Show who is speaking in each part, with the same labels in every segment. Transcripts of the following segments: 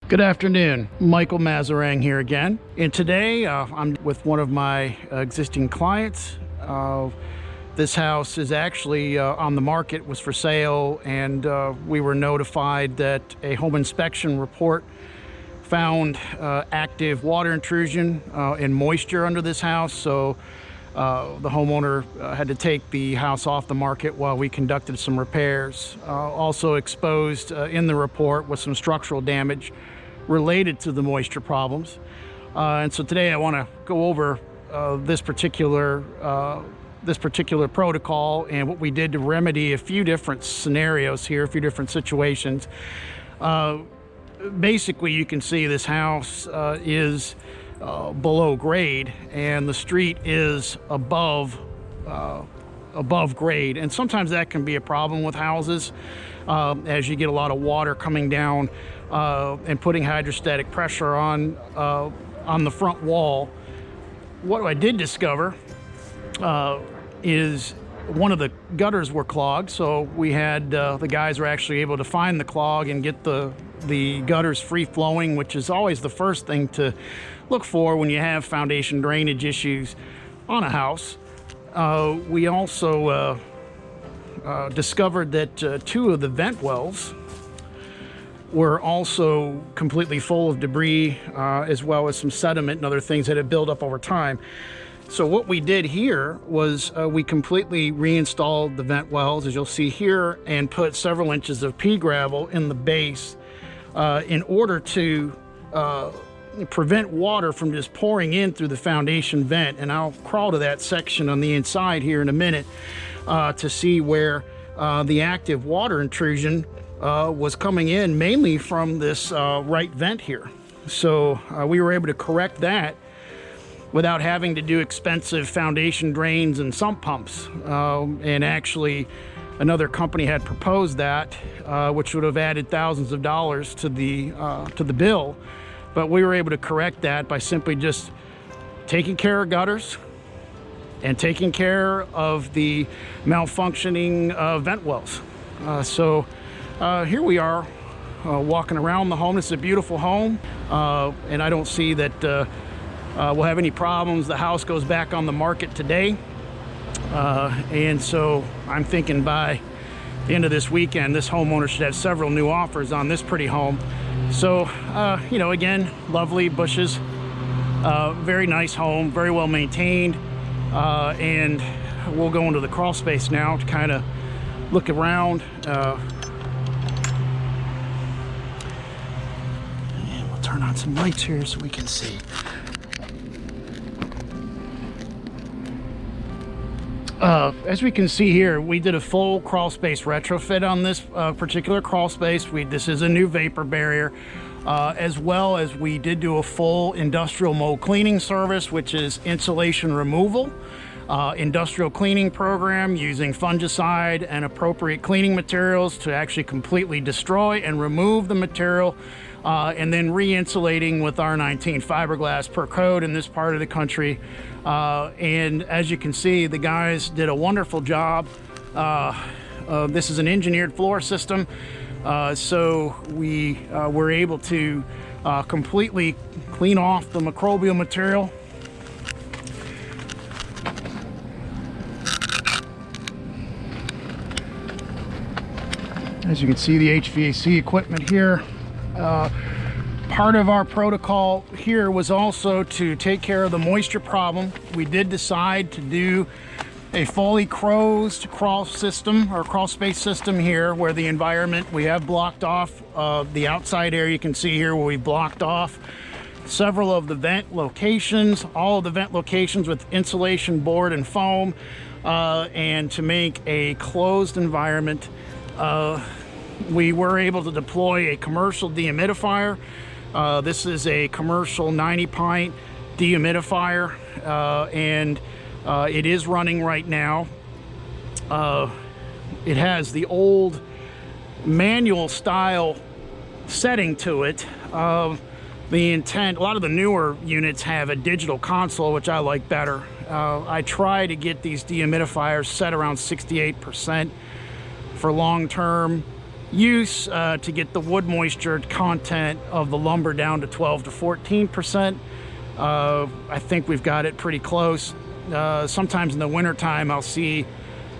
Speaker 1: Good afternoon, Michael Mazarang here again, and today I'm with one of my existing clients. This house is actually on the market, was for sale, and we were notified that a home inspection report found active water intrusion and moisture under this house, so the homeowner had to take the house off the market while we conducted some repairs. Also exposed in the report was some structural damage related to the moisture problems, and so today I want to go over this particular protocol and what we did to remedy a few different scenarios here, a few different situations. Basically, you can see this house is below grade, and the street is above grade, and sometimes that can be a problem with houses as you get a lot of water coming down and putting hydrostatic pressure on the front wall. What I did discover is one of the gutters were clogged, so we had the guys were actually able to find the clog and get the gutters free flowing, which is always the first thing to look for when you have foundation drainage issues on a house. We also discovered that two of the vent wells were also completely full of debris, as well as some sediment and other things that had built up over time. So what we did here was we completely reinstalled the vent wells, as you'll see here, and put several inches of pea gravel in the base in order to prevent water from just pouring in through the foundation vent. And I'll crawl to that section on the inside here in a minute to see where the active water intrusion was coming in, mainly from this right vent here. So we were able to correct that without having to do expensive foundation drains and sump pumps. And actually, another company had proposed that, which would have added thousands of dollars to the bill. But we were able to correct that by simply just taking care of gutters and taking care of the malfunctioning vent wells. Here we are walking around the home. This is a beautiful home, and I don't see that we'll have any problems. The house goes back on the market today, and so I'm thinking by the end of this weekend, this homeowner should have several new offers on this pretty home. So, you know, again, lovely bushes, very nice home, very well maintained, and we'll go into the crawl space now to kind of look around. And we'll turn on some lights here so we can see. As we can see here, we did a full crawl space retrofit on this particular crawl space. This is a new vapor barrier, as well as we did do a full industrial mold cleaning service, which is insulation removal, industrial cleaning program using fungicide and appropriate cleaning materials to actually completely destroy and remove the material, and then re-insulating with R19 fiberglass per code in this part of the country. And as you can see, the guys did a wonderful job. This is an engineered floor system, so we were able to completely clean off the microbial material. As you can see, the HVAC equipment here. Part of our protocol here was also to take care of the moisture problem. We did decide to do a fully closed crawl system or crawl space system here, where the environment, we have blocked off the outside area. You can see here where we blocked off several of the vent locations, all of the vent locations with insulation board and foam, and to make a closed environment. We were able to deploy a commercial dehumidifier. This is a commercial 90-pint dehumidifier, and it is running right now. It has the old manual style setting to it. The intent, a lot of the newer units have a digital console, which I like better. I try to get these dehumidifiers set around 68% for long-term use to get the wood moisture content of the lumber down to 12 to 14%. I think we've got it pretty close. Sometimes in the wintertime, I'll see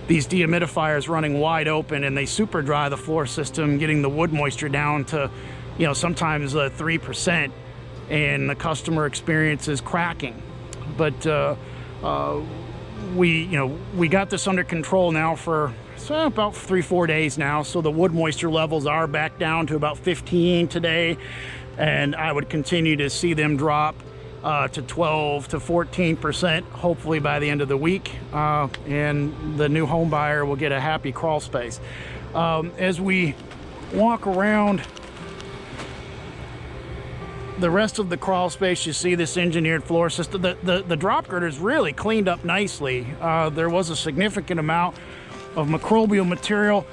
Speaker 1: these dehumidifiers running wide open and they super dry the floor system, getting the wood moisture down to, you know, sometimes 3%, and the customer experiences cracking. But we got this under control now for about 3-4 days now, so the wood moisture levels are back down to about 15 today, and I would continue to see them drop to 12 to 14% hopefully by the end of the week, and the new home buyer will get a happy crawl space. As we walk around the rest of the crawl space, you see this engineered floor system. The drop girder is really cleaned up nicely. There was a significant amount of microbial material.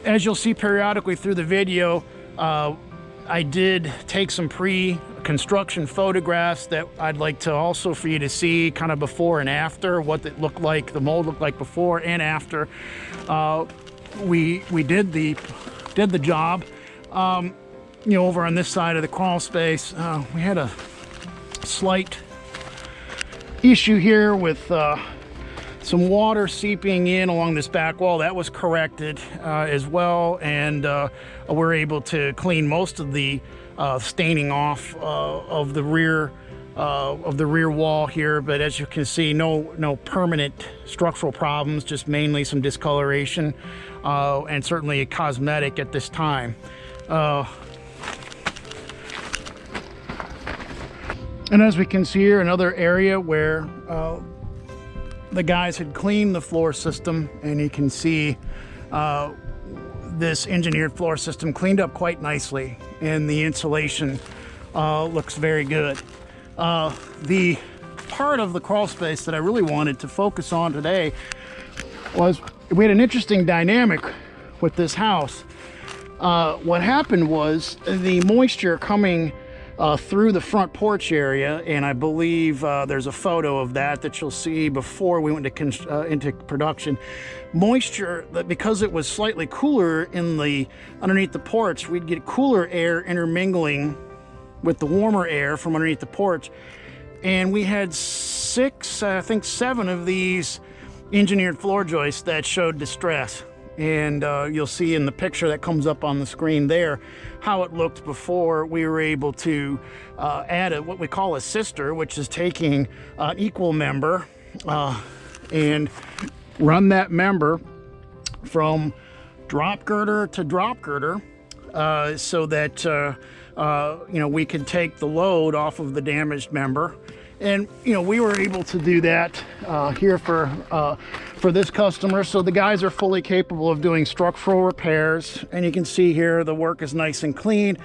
Speaker 1: As you'll see periodically through the video, I did take some pre-construction photographs that I'd like to also for you to see kind of before and after, what it looked like, the mold looked like before and after. We did the job. You know, over on this side of the crawl space, we had a slight issue here with some water seeping in along this back wall. That was corrected as well, and we're able to clean most of the staining off of the rear wall here. But as you can see, no permanent structural problems, just mainly some discoloration, and certainly a cosmetic at this time. And as we can see here, another area where the guys had cleaned the floor system, and you can see this engineered floor system cleaned up quite nicely, and the insulation looks very good. The part of the crawl space that I really wanted to focus on today was we had an interesting dynamic with this house. What happened was the moisture coming through the front porch area, and I believe there's a photo of that you'll see before we went into production. Moisture, because it was slightly cooler in the underneath the porch, we'd get cooler air intermingling with the warmer air from underneath the porch, and we had 6, I think 7 of these engineered floor joists that showed distress. And you'll see in the picture that comes up on the screen there how it looked before we were able to add what we call a sister, which is taking an equal member and run that member from drop girder to drop girder, so that you know, we could take the load off of the damaged member. And you know, we were able to do that here for this customer. So the guys are fully capable of doing structural repairs, and you can see here the work is nice and clean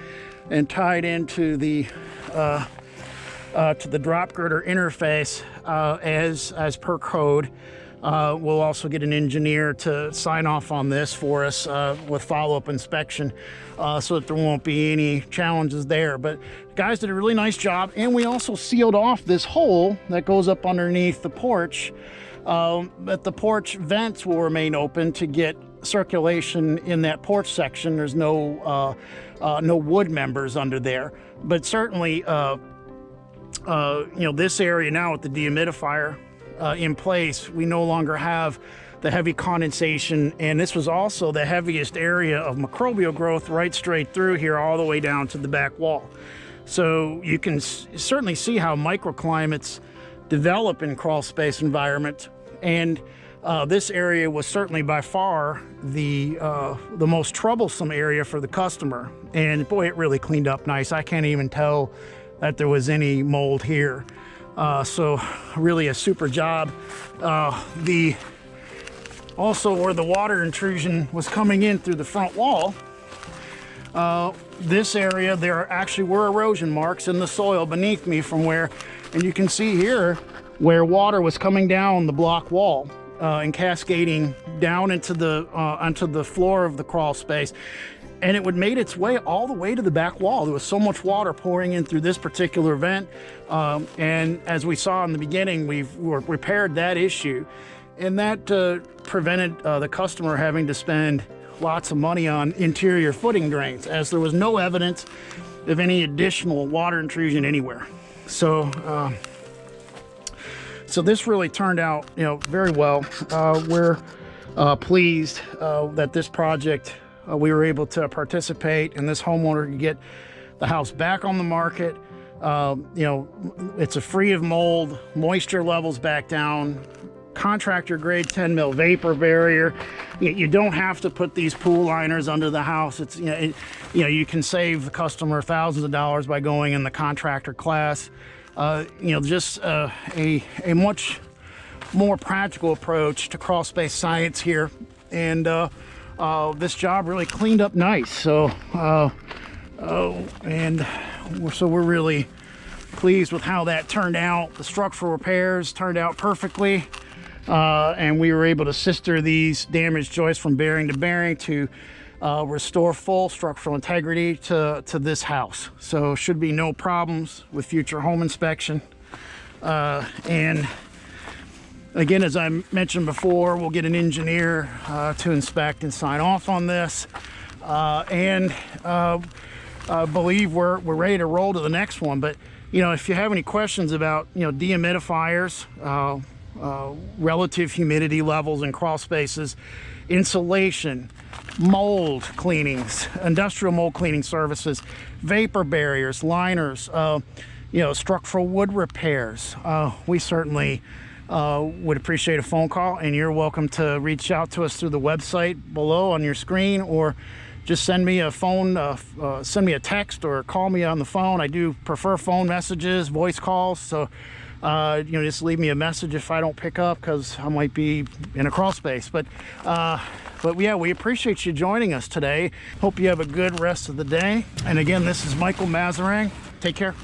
Speaker 1: and tied into the to the drop girder interface as per code. We'll also get an engineer to sign off on this for us with follow-up inspection, so that there won't be any challenges there. But guys did a really nice job, and we also sealed off this hole that goes up underneath the porch. But the porch vents will remain open to get circulation in that porch section. There's no wood members under there, but certainly you know, this area now with the dehumidifier in place, we no longer have the heavy condensation, and this was also the heaviest area of microbial growth right straight through here all the way down to the back wall. So you can certainly see how microclimates develop in crawl space environment, and this area was certainly by far the most troublesome area for the customer. And boy, it really cleaned up nice. I can't even tell that there was any mold here. So really a super job. Also where the water intrusion was coming in through the front wall, this area, there actually were erosion marks in the soil beneath me from where, and you can see here where water was coming down the block wall and cascading down into the onto the floor of the crawl space. And it would made its way all the way to the back wall. There was so much water pouring in through this particular vent. And as we saw in the beginning, we've repaired that issue. And that prevented the customer having to spend lots of money on interior footing drains, as there was no evidence of any additional water intrusion anywhere. So so this really turned out, you know, very well. We're pleased that this project, we were able to participate, and this homeowner can get the house back on the market. You know, it's a free of mold, moisture levels back down, contractor grade 10 mil vapor barrier. You don't have to put these pool liners under the house. It's, you know, you can save the customer thousands of dollars by going in the contractor class. You know, just a much more practical approach to crawl space science here, and this job really cleaned up nice. So so we're really pleased with how that turned out. The structural repairs turned out perfectly, and we were able to sister these damaged joists from bearing to bearing to restore full structural integrity to this house. So should be no problems with future home inspection. And again, as I mentioned before, we'll get an engineer to inspect and sign off on this, and I believe we're ready to roll to the next one. But you know, if you have any questions about, you know, dehumidifiers, relative humidity levels in crawl spaces, insulation, mold cleanings, industrial mold cleaning services, vapor barriers, liners, you know, structural wood repairs, we certainly would appreciate a phone call, and you're welcome to reach out to us through the website below on your screen, or just send me a phone, send me a text or call me on the phone. I do prefer phone messages, voice calls. So, you know, just leave me a message if I don't pick up, because I might be in a crawl space. But yeah, we appreciate you joining us today. Hope you have a good rest of the day. And again, this is Michael Mazarang. Take care.